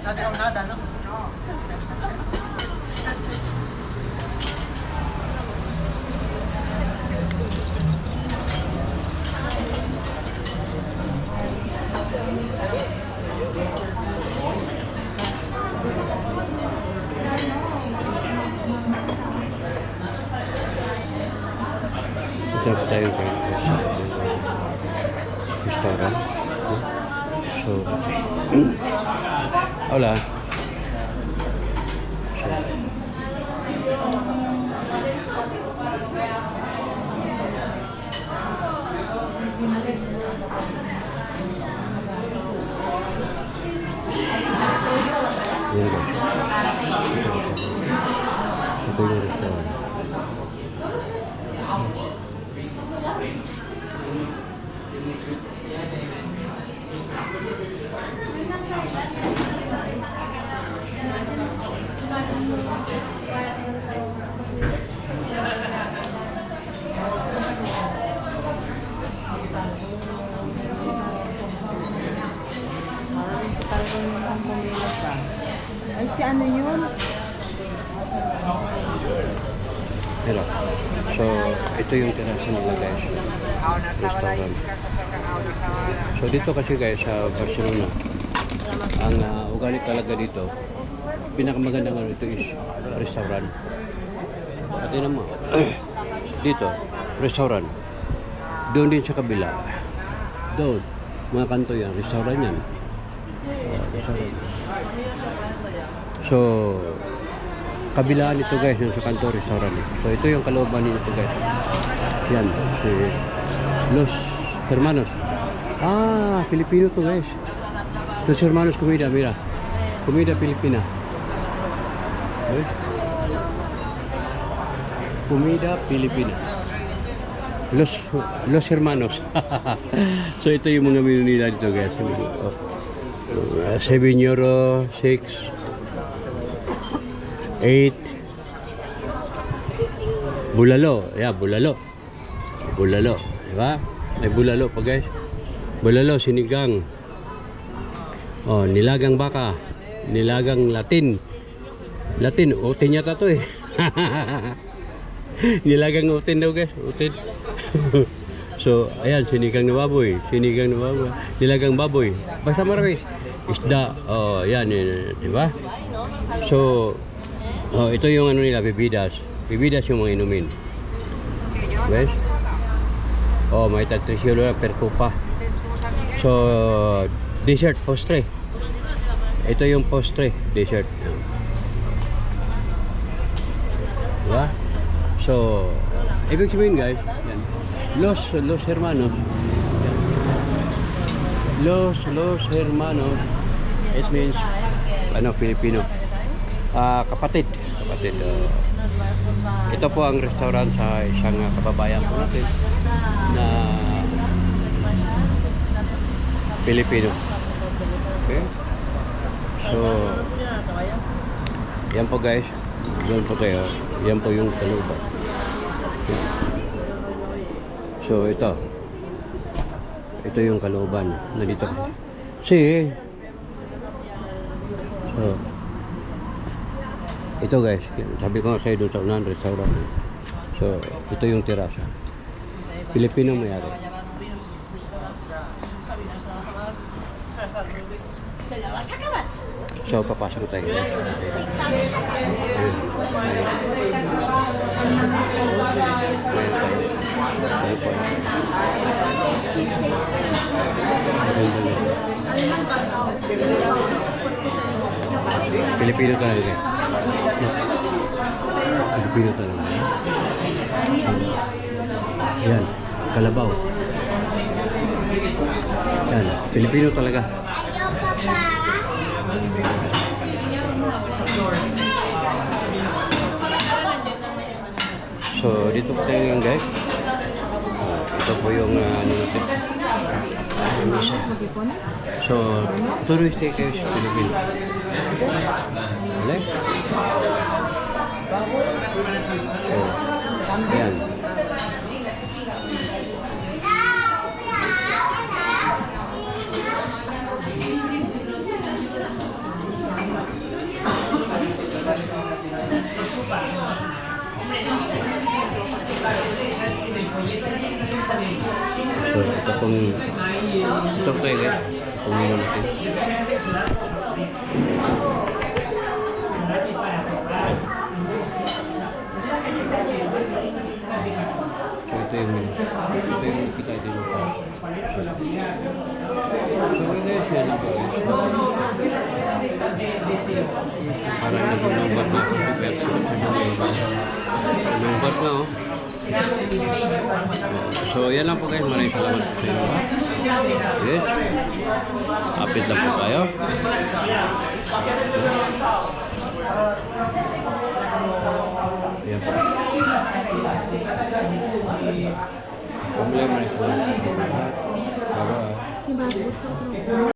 Ito tayo guys sa restaurant. So, hola. Yan guys. Ito yung restaurant. Ay, si ano yun? Hello. So, ito yung terasa nila guys. Restaurant. So, dito kasi guys sa Barcelona, ang ugali talaga dito, pinakamagandang ano ito is restaurant. At yun naman, dito, restaurant. Doon din sa kabila. Doon, mga kanto yan, restaurant yan. Restaurant. So, kabilaan ito guys, yung sa kanto restaurant. So, ito yung kalooban nito guys. Yan, si Los Hermanos. Ah, Filipino to guys. Los Hermanos Comida, mira. Comida Filipina. Okay? Comida Filipina. Los Hermanos. So, ito yung mga menu nila dito guys. 7 euro, 6, 8. Bulalo. Yeah, bulalo. Bulalo. Diba? May bulalo pa guys. Bulalo, sinigang. Oh, nilagang baka. Nilagang Latin. Latin, utin yata to eh. Nilagang utin daw guys. Utin. So, ayan, sinigang na baboy. Sinigang na baboy. Nilagang baboy. Basta marami. Isda. Oh, yan. Diba? So, oh, ito yung ano nila, bebidas. Bebidas yung mga inumin. Guys? Oh, may 3 euro per kupa. So, dessert, postre. Ito yung postre, dessert. Diba? So, ibig sabihin guys, yan. Los Hermanos. Yan. Los Hermanos. It means, ano, Filipino. Kapatid. Ito po ang restaurant sa isang kababayan po natin na Pilipino. Okay? So, yan po guys. Doon po kayo. Yan po yung kalooban. So, ito. Ito yung kalooban na dito. Si. So, ito guys. Sabi ko nga sa'yo doon sa unahan restaurant. So, ito yung terasa. Pilipino may-ari. So, papasok tayo. Pilipino talaga. Pilipino talaga. Yan, kalabaw. Yan, Pilipino talaga. So, dito po tayo ngayon guys. Ito po yung ano natin. So, tuloy stay kayo sa Pilipinas. Alright? So, ayan. pang ito tayo guys. Panginoon natin. So ito yung kita dito pa. So guys, yan ang guys. Parang nagulungbat na ako. Nagulungbat na oh. So yan lang po guys, maraming salamat po sa inyo. Yes. Update lang po tayo. Ayan po. Maraming salamat po sa inyo. Bye-bye.